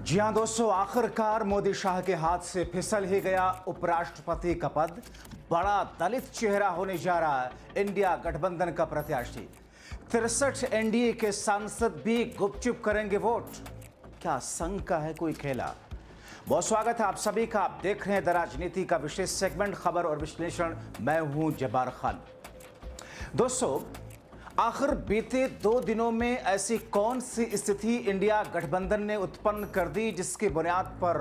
जी हां दोस्तों, आखिरकार मोदी शाह के हाथ से फिसल ही गया उपराष्ट्रपति का पद। बड़ा दलित चेहरा होने जा रहा है इंडिया गठबंधन का प्रत्याशी। 63 एनडीए के सांसद भी गुपचुप करेंगे वोट। क्या संघ का है कोई खेला? बहुत स्वागत है आप सभी का। आप देख रहे हैं द राजनीति का विशेष सेगमेंट खबर और विश्लेषण। मैं हूं जब्बार खान। दोस्तों, आखिर बीते 2 दिनों में ऐसी कौन सी स्थिति इंडिया गठबंधन ने उत्पन्न कर दी जिसकी बुनियाद पर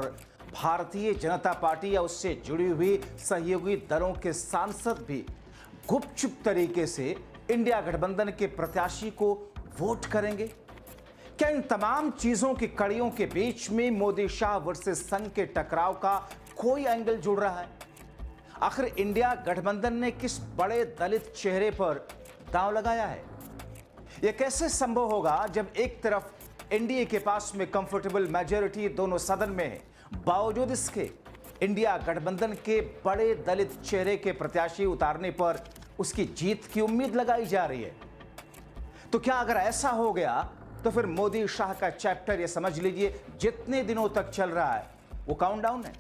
भारतीय जनता पार्टी या उससे जुड़ी हुई सहयोगी दलों के सांसद भी गुपचुप तरीके से इंडिया गठबंधन के प्रत्याशी को वोट करेंगे? क्या इन तमाम चीजों की कड़ियों के बीच में मोदी शाह वर्सेस संघ के टकराव का कोई एंगल जुड़ रहा है? आखिर इंडिया गठबंधन ने किस बड़े दलित चेहरे पर दांव लगाया है? यह कैसे संभव होगा जब एक तरफ एनडीए के पास में कंफर्टेबल मेजॉरिटी दोनों सदन में है, बावजूद इसके इंडिया गठबंधन के बड़े दलित चेहरे के प्रत्याशी उतारने पर उसकी जीत की उम्मीद लगाई जा रही है। तो क्या अगर ऐसा हो गया तो फिर मोदी शाह का चैप्टर, यह समझ लीजिए, जितने दिनों तक चल रहा है वो काउंटडाउन है।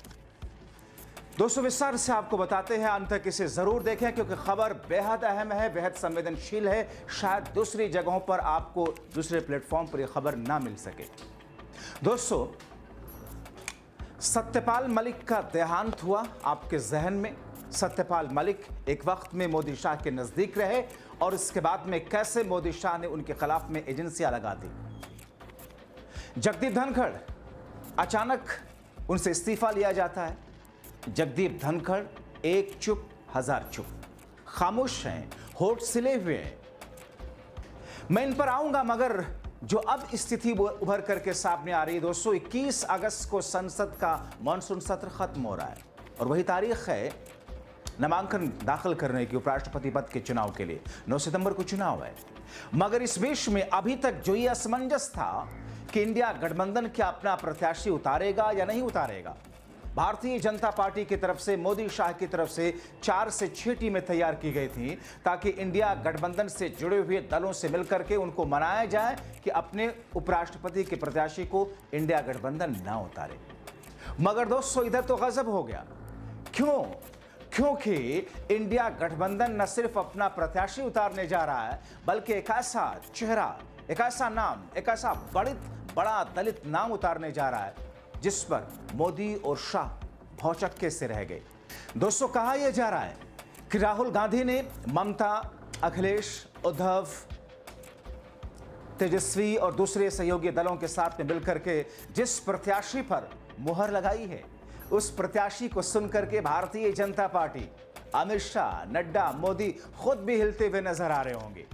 दोस्तों, विस्तार से आपको बताते हैं, अंत तक इसे जरूर देखें क्योंकि खबर बेहद अहम है, बेहद संवेदनशील है। शायद दूसरी जगहों पर आपको, दूसरे प्लेटफॉर्म पर यह खबर ना मिल सके। दोस्तों, सत्यपाल मलिक का देहांत हुआ आपके जहन में। सत्यपाल मलिक एक वक्त में मोदी शाह के नजदीक रहे और इसके बाद में कैसे मोदी शाह ने उनके खिलाफ में एजेंसियां लगा दी। जगदीप धनखड़, अचानक उनसे इस्तीफा लिया जाता है। जगदीप धनखड़ एक चुप हजार चुप, खामोश हैं, होठ सिले हुए हैं। मैं इन पर आऊंगा, मगर जो अब स्थिति उभर करके सामने आ रही है दोस्तों, 21 अगस्त को संसद का मानसून सत्र खत्म हो रहा है और वही तारीख है नामांकन दाखिल करने की उपराष्ट्रपति पद के चुनाव के लिए। 9 सितंबर को चुनाव है। मगर इस बीच में अभी तक जो ये असमंजस था कि इंडिया गठबंधन क्या अपना प्रत्याशी उतारेगा या नहीं उतारेगा, भारतीय जनता पार्टी की तरफ से, मोदी शाह की तरफ से 4 से 6 टीमें तैयार की गई थी ताकि इंडिया गठबंधन से जुड़े हुए दलों से मिलकर के उनको मनाया जाए कि अपने उपराष्ट्रपति के प्रत्याशी को इंडिया गठबंधन ना उतारे। मगर दोस्तों, इधर तो गजब हो गया। क्यों? क्योंकि इंडिया गठबंधन न सिर्फ अपना प्रत्याशी उतारने जा रहा है, बल्कि एक ऐसा चेहरा, एक ऐसा नाम, एक ऐसा बड़ा दलित नाम उतारने जा रहा है जिस पर मोदी और शाह भौचक्के से रह गए। दोस्तों, कहा यह जा रहा है कि राहुल गांधी ने ममता, अखिलेश, उद्धव, तेजस्वी और दूसरे सहयोगी दलों के साथ में मिलकर के जिस प्रत्याशी पर मुहर लगाई है, उस प्रत्याशी को सुनकर के भारतीय जनता पार्टी, अमित शाह, नड्डा, मोदी खुद भी हिलते हुए नजर आ रहे होंगे।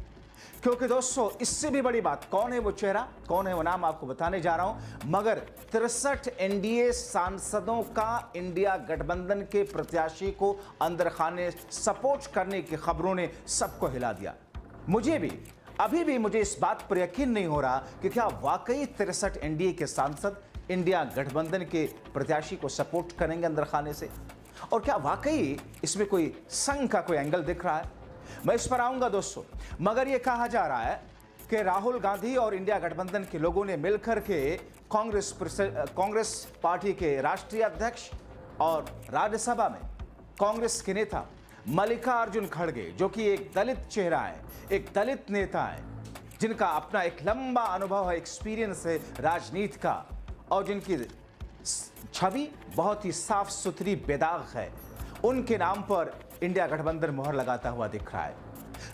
क्योंकि दोस्तों, इससे भी बड़ी बात, कौन है वो चेहरा, कौन है वो नाम, आपको बताने जा रहा हूं। मगर 63 एनडीए सांसदों का इंडिया गठबंधन के प्रत्याशी को अंदर खाने सपोर्ट करने की खबरों ने सबको हिला दिया। मुझे भी अभी भी मुझे इस बात पर यकीन नहीं हो रहा कि क्या वाकई 63 एनडीए के सांसद इंडिया गठबंधन के प्रत्याशी को सपोर्ट करेंगे अंदर खाने से, और क्या वाकई इसमें कोई संघ का कोई एंगल दिख रहा है। मैं इस पर आऊंगा दोस्तों। मगर यह कहा जा रहा है कि राहुल गांधी और इंडिया गठबंधन के लोगों ने मिलकर के कांग्रेस पार्टी के राष्ट्रीय अध्यक्ष और राज्यसभा में कांग्रेस के नेता मल्लिकार्जुन खड़गे, जो कि एक दलित चेहरा है, एक दलित नेता है, जिनका अपना एक लंबा अनुभव है, एक्सपीरियंस है राजनीति का, और जिनकी छवि बहुत ही साफ सुथरी बेदाग है, उनके नाम पर इंडिया गठबंधन मुहर लगाता हुआ दिख रहा है।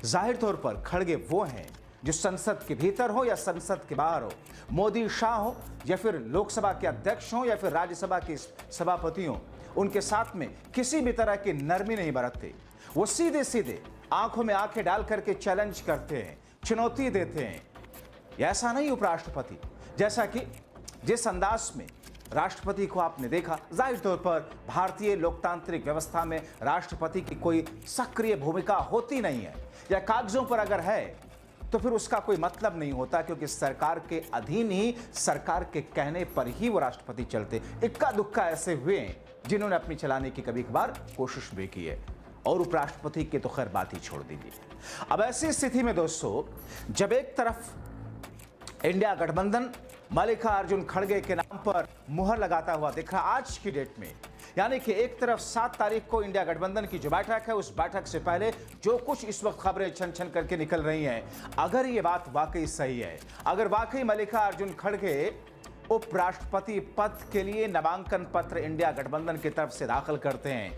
जाहिर तौर पर खड़गे वो हैं जो संसद के भीतर हो या संसद के बाहर हो, मोदी शाह हो या फिर लोकसभा के अध्यक्ष हो या फिर राज्यसभा के सभापति हो, उनके साथ में किसी भी तरह की नरमी नहीं बरतते। वो सीधे सीधे आंखों में आंखें डाल करके चैलेंज करते हैं, चुनौती देते हैं। ऐसा नहीं उपराष्ट्रपति, जैसा कि जिस अंदाज में राष्ट्रपति को आपने देखा, जाहिर तौर पर भारतीय लोकतांत्रिक व्यवस्था में राष्ट्रपति की कोई सक्रिय भूमिका होती नहीं है, या कागजों पर अगर है तो फिर उसका कोई मतलब नहीं होता, क्योंकि सरकार के अधीन ही, सरकार के कहने पर ही वो राष्ट्रपति चलते। इक्का दुक्का ऐसे हुए जिन्होंने अपनी चलाने की कभी कभार कोशिश भी की है, और उपराष्ट्रपति की तो खैर बात ही छोड़ दीजिए। अब ऐसी स्थिति में दोस्तों, जब एक तरफ इंडिया गठबंधन मल्लिकार्जुन खड़गे के नाम पर मुहर लगाता हुआ दिख रहा आज की डेट में। यानी कि एक तरफ 7 तारीख को इंडिया गठबंधन की जो बैठक है, उस बैठक से पहले जो कुछ इस वक्त खबरें छन छन करके निकल रही हैं, अगर ये बात वाकई सही है, अगर वाकई मल्लिकार्जुन खड़गे उपराष्ट्रपति पद के लिए नामांकन पत्र इंडिया गठबंधन की तरफ से दाखिल करते हैं,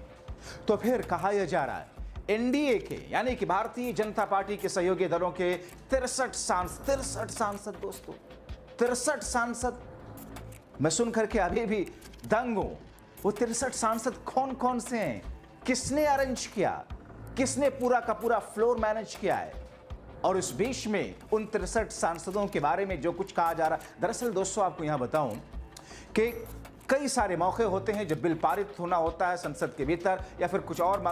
तो फिर कहा यह जा रहा है एनडीए के यानी कि भारतीय जनता पार्टी के सहयोगी दलों के 63 सांसद दोस्तों, 63 सांसद, मैं सुनकर के अभी भी दंग हूं। वो 63 सांसद कौन कौन से हैं, किसने अरेंज किया, किसने पूरा का पूरा फ्लोर मैनेज किया है, और इस बीच में उन 63 सांसदों के बारे में जो कुछ कहा जा रहा है। दरअसल दोस्तों आपको यहां बताऊं कि कई सारे मौके होते हैं जब बिल पारित होना होता है संसद के भीतर, या फिर कुछ और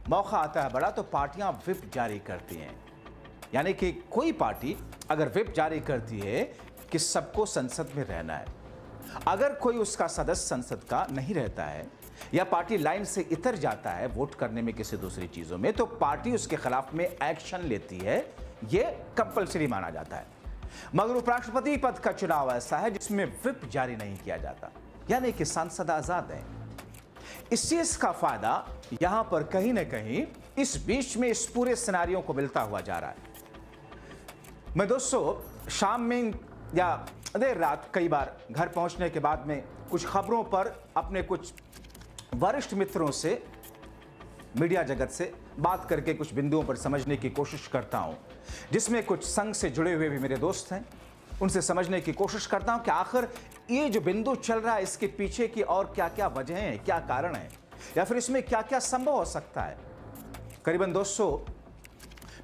मौका आता है बड़ा, तो पार्टियां व्हिप जारी करती हैं। यानी कि कोई पार्टी अगर व्हिप जारी करती है कि सबको संसद में रहना है, अगर कोई उसका सदस्य संसद का नहीं रहता है या पार्टी लाइन से इतर जाता है वोट करने में किसी दूसरी चीजों में, तो पार्टी उसके खिलाफ में एक्शन लेती है। यह कंपलसरी माना जाता है। मगर उपराष्ट्रपति पद का चुनाव ऐसा है जिसमें व्हिप जारी नहीं किया जाता, यानी कि सांसद आजाद हैं। इस चीज का फायदा यहां पर कहीं ना कहीं इस बीच में इस पूरे सिनेरियो को मिलता हुआ जा रहा है। मैं दोस्तों शाम में या देर रात कई बार घर पहुंचने के बाद में कुछ खबरों पर अपने कुछ वरिष्ठ मित्रों से, मीडिया जगत से बात करके कुछ बिंदुओं पर समझने की कोशिश करता हूं, जिसमें कुछ संघ से जुड़े हुए भी मेरे दोस्त हैं। उनसे समझने की कोशिश करता हूं कि आखिर ये जो बिंदु चल रहा है इसके पीछे की और क्या क्या वजह हैं, क्या कारण है, या फिर इसमें क्या क्या संभव हो सकता है। करीबन दोस्तों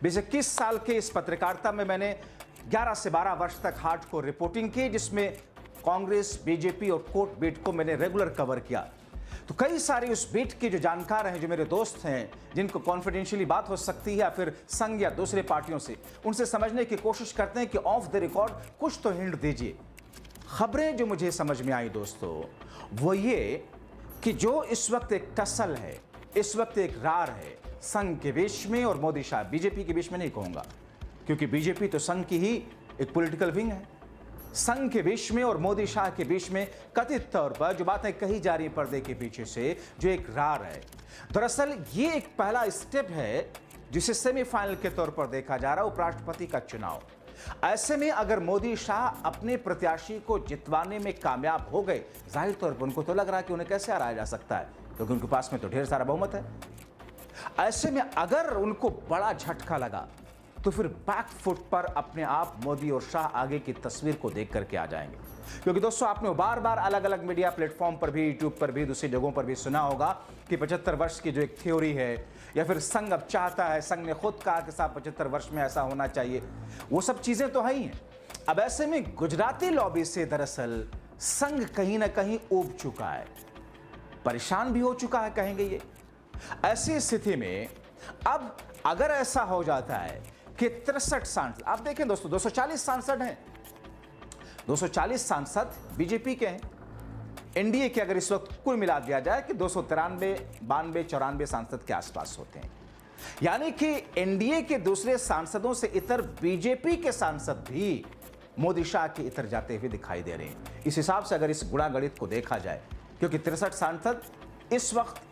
20-21 साल के इस पत्रकारिता में मैंने 11 से 12 वर्ष तक हार्डकोर रिपोर्टिंग की, जिसमें कांग्रेस, बीजेपी और कोर्ट बीट को मैंने रेगुलर कवर किया। तो कई सारे उस बीट के जो जानकार हैं, जो मेरे दोस्त हैं, जिनको कॉन्फिडेंशियली बात हो सकती है या फिर संघ या दूसरे पार्टियों से, उनसे समझने की कोशिश करते हैं कि ऑफ द रिकॉर्ड कुछ तो हिंट दीजिए। खबरें जो मुझे समझ में आई दोस्तों, वो ये कि जो इस वक्त एक टसल है, इस वक्त एक रार है संघ के बीच में और मोदी शाह, बीजेपी के बीच में नहीं कहूंगा, क्योंकि बीजेपी तो संघ की ही एक पॉलिटिकल विंग है। संघ के बीच में और मोदी शाह के बीच में कथित तौर पर जो बातें कही जा रही पर्दे के पीछे से, जो एक रार है, दरअसल ये एक पहला स्टेप है जिसे सेमीफाइनल के तौर पर देखा जा रहा है, उपराष्ट्रपति का चुनाव। ऐसे में अगर मोदी शाह अपने प्रत्याशी को जितवाने में कामयाब हो गए, जाहिर तौर पर उनको तो लग रहा है कि उन्हें कैसे हराया जा सकता है, क्योंकि उनके पास में तो ढेर सारा बहुमत है। ऐसे में अगर उनको बड़ा झटका लगा तो फिर बैक फुट पर अपने आप मोदी और शाह आगे की तस्वीर को देख करके आ जाएंगे। क्योंकि दोस्तों आपने बार बार अलग अलग मीडिया प्लेटफॉर्म पर भी, यूट्यूब पर भी, दूसरी जगहों पर भी सुना होगा कि 75 वर्ष की जो एक थ्योरी है, या फिर संघ अब चाहता है, संघ ने खुद कहा कि साहब 75 वर्ष में ऐसा होना चाहिए, वो सब चीजें तो है ही हैं। अब ऐसे में गुजराती लॉबी से दरअसल संघ कहीं ना कहीं ऊब चुका है, परेशान भी हो चुका है कहेंगे ये। ऐसी स्थिति में अब अगर ऐसा हो जाता है कि 63 सांसद, आप देखें दोस्तों 240 सांसद हैं, 240 सांसद बीजेपी के हैं। एनडीए के अगर इस वक्त कुल मिला दिया जाए कि 293, 92, 94 सांसद के आसपास होते हैं, यानी कि एनडीए के दूसरे सांसदों से इतर बीजेपी के सांसद भी मोदी शाह के इतर जाते हुए दिखाई दे रहे हैं। इस हिसाब से अगर इस गुणा गणित को देखा जाए, क्योंकि 63 सांसद इस वक्त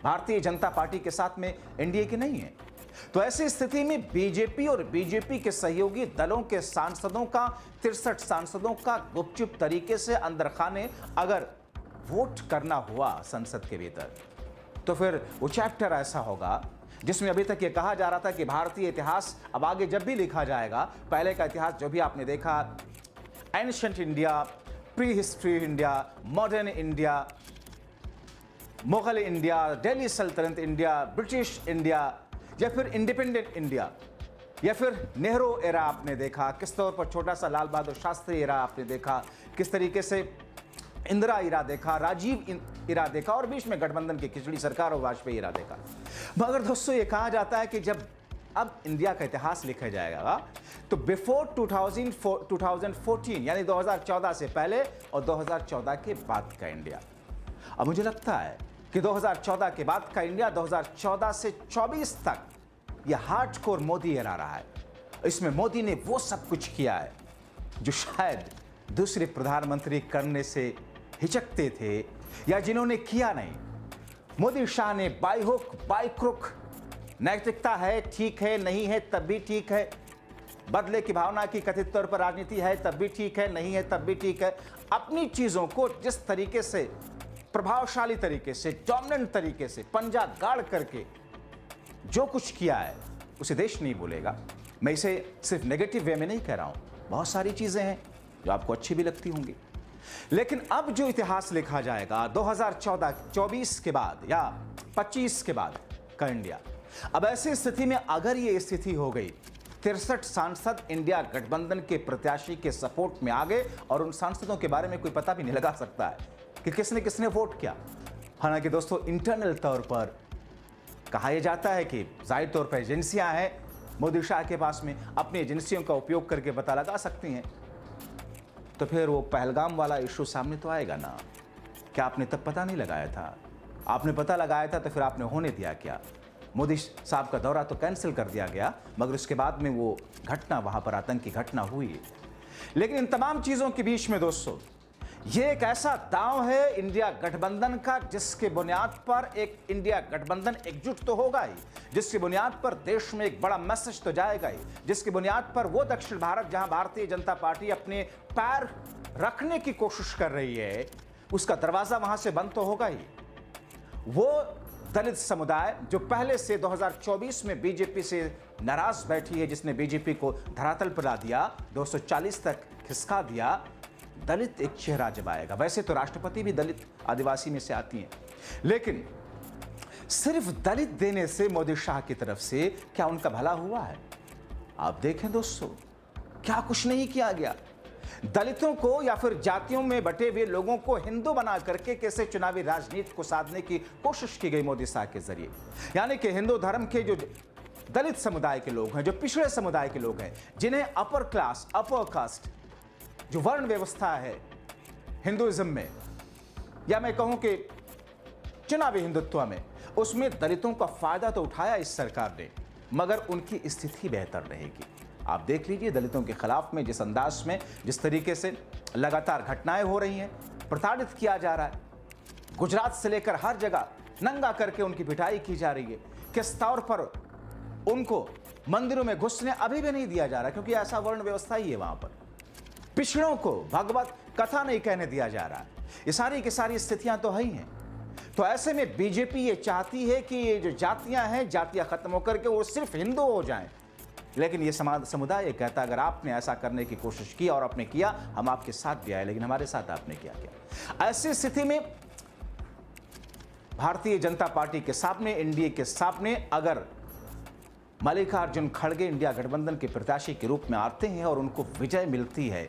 भारतीय जनता पार्टी के साथ में एनडीए के नहीं है, तो ऐसी स्थिति में बीजेपी और बीजेपी के सहयोगी दलों के सांसदों का, 63 सांसदों का गुपचुप तरीके से अंदर खाने अगर वोट करना हुआ संसद के भीतर, तो फिर वो चैप्टर ऐसा होगा जिसमें अभी तक ये कहा जा रहा था कि भारतीय इतिहास अब आगे जब भी लिखा जाएगा, पहले का इतिहास जो भी आपने देखा, ancient India, pre history India, modern India, Mughal India, Delhi सल्तनत इंडिया, ब्रिटिश इंडिया, या फिर इंडिपेंडेंट इंडिया, या फिर नेहरू एरा आपने देखा, किस तौर पर छोटा सा लाल बहादुर शास्त्री एरा आपने देखा, किस तरीके से इंदिरा एरा देखा, राजीव एरा देखा, और बीच में गठबंधन की खिचड़ी सरकार और वाजपेयी एरा देखा। मगर दोस्तों ये कहा जाता है कि जब अब इंडिया का इतिहास लिखा जाएगा तो बिफोर 2014 यानी 2014 से पहले और 2014 के बाद का इंडिया। अब मुझे लगता है कि 2014 के बाद का इंडिया 2014 से 24 तक यह हार्डकोर मोदी एरा रहा है। इसमें मोदी ने वो सब कुछ किया है जो शायद दूसरे प्रधानमंत्री करने से हिचकते थे या जिन्होंने किया नहीं, मोदी शाह ने बाई हुक बाई क्रुक, नैतिकता है ठीक है, नहीं है तब भी ठीक है, बदले की भावना की कथित तौर पर राजनीति है तब भी ठीक है, नहीं है तब भी ठीक है, अपनी चीजों को जिस तरीके से, प्रभावशाली तरीके से, डोमिनेंट तरीके से पंजा गाड़ करके जो कुछ किया है उसे देश नहीं भूलेगा। मैं इसे सिर्फ नेगेटिव वे में नहीं कह रहा हूं, बहुत सारी चीजें हैं जो आपको अच्छी भी लगती होंगी, लेकिन अब जो इतिहास लिखा जाएगा 2014-24 के बाद या 25 के बाद का इंडिया, अब ऐसी स्थिति में अगर ये स्थिति हो गई, 63 सांसद इंडिया गठबंधन के प्रत्याशी के सपोर्ट में आ गए और उन सांसदों के बारे में कोई पता भी नहीं लगा सकता है कि किसने किसने वोट किया। हालांकि दोस्तों इंटरनल तौर पर कहा यह जाता है कि जाहिर तौर पर एजेंसियां हैं मोदी शाह के पास में, अपनी एजेंसियों का उपयोग करके पता लगा सकती हैं, तो फिर वो पहलगाम वाला इशू सामने तो आएगा ना। क्या आपने तब पता नहीं लगाया था? आपने पता लगाया था तो फिर आपने होने दिया क्या? मोदी साहब का दौरा तो कैंसिल कर दिया गया, मगर उसके बाद में वो घटना, वहां पर आतंकी घटना हुई। लेकिन इन तमाम चीजों के बीच में दोस्तों ये एक ऐसा दांव है इंडिया गठबंधन का, जिसके बुनियाद पर एक इंडिया गठबंधन एकजुट तो होगा ही, जिसकी बुनियाद पर देश में एक बड़ा मैसेज तो जाएगा ही, जिसकी बुनियाद पर वो दक्षिण भारत जहां भारतीय जनता पार्टी अपने पैर रखने की कोशिश कर रही है, उसका दरवाजा वहां से बंद तो होगा ही। वो दलित समुदाय जो पहले से 2024 में बीजेपी से नाराज बैठी है, जिसने बीजेपी को धरातल पर ला दिया, 240 तक खिसका दिया, दलित एक चेहरा जब आएगा। वैसे तो राष्ट्रपति भी दलित आदिवासी में से आती हैं, लेकिन सिर्फ दलित देने से मोदी शाह की तरफ से क्या उनका भला हुआ है? आप देखें दोस्तों, क्या कुछ नहीं किया गया। दलितों को या फिर जातियों में बटे हुए लोगों को हिंदू बना करके कैसे चुनावी राजनीति को साधने की कोशिश की गई मोदी शाह के जरिए। यानी कि हिंदू धर्म के जो दलित समुदाय के लोग हैं, जो पिछड़े समुदाय के लोग हैं, जिन्हें अपर क्लास, अपर कास्ट जो वर्ण व्यवस्था है हिंदुइज्म में, या मैं कहूं कि चुनावी हिंदुत्व में, उसमें दलितों का फायदा तो उठाया इस सरकार ने, मगर उनकी स्थिति बेहतर रहेगी। आप देख लीजिए दलितों के खिलाफ में जिस अंदाज में, जिस तरीके से लगातार घटनाएं हो रही हैं, प्रताड़ित किया जा रहा है, गुजरात से लेकर हर जगह नंगा करके उनकी पिटाई की जा रही है, किस तौर पर उनको मंदिरों में घुसने अभी भी नहीं दिया जा रहा, क्योंकि ऐसा वर्ण व्यवस्था ही है वहां पर। पिछड़ों को भगवत कथा नहीं कहने दिया जा रहा है। ये सारी की सारी स्थितियां तो है ही हैं। तो ऐसे में बीजेपी ये चाहती है कि ये जो जातियां हैं, जातियां खत्म होकर के वो सिर्फ हिंदू हो जाएं। लेकिन ये समुदाय ये कहता है अगर आपने ऐसा करने की कोशिश की और आपने किया, हम आपके साथ भी आए, लेकिन हमारे साथ आपने क्या किया? ऐसी स्थिति में भारतीय जनता पार्टी के सामने, एनडीए के सामने अगर मल्लिकार्जुन खड़गे इंडिया गठबंधन के प्रत्याशी के रूप में आते हैं और उनको विजय मिलती है,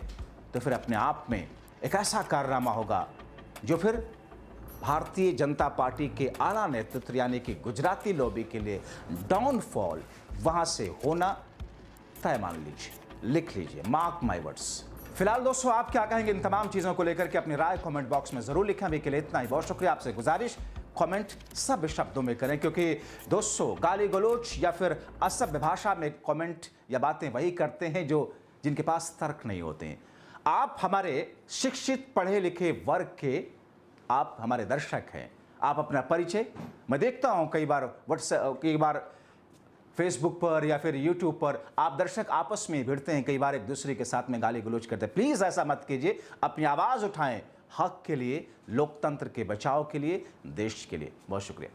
तो फिर अपने आप में एक ऐसा कारनामा होगा जो फिर भारतीय जनता पार्टी के आला नेतृत्व यानी कि गुजराती लॉबी के लिए डाउनफॉल वहां से होना तय मान लीजिए, लिख लीजिए, मार्क माय वर्ड्स। फिलहाल दोस्तों आप क्या कहेंगे इन तमाम चीजों को लेकर के अपनी राय कमेंट बॉक्स में जरूर लिखें। अभी के लिए इतना ही, बहुत शुक्रिया। आपसे गुजारिश, कमेंट सब शब्दों में करें, क्योंकि दोस्तों गाली गलौज या फिर असभ्य भाषा में कमेंट या बातें वही करते हैं जो जिनके पास तर्क नहीं होते हैं। आप हमारे शिक्षित पढ़े लिखे वर्ग के, आप हमारे दर्शक हैं। आप अपना परिचय, मैं देखता हूं कई बार व्हाट्सएप, कई बार फेसबुक पर या फिर यूट्यूब पर आप दर्शक आपस में भिड़ते हैं, कई बार एक दूसरे के साथ में गाली गलौज करते हैं। प्लीज ऐसा मत कीजिए, अपनी आवाज उठाएं हक के लिए, लोकतंत्र के बचाव के लिए, देश के लिए। बहुत शुक्रिया।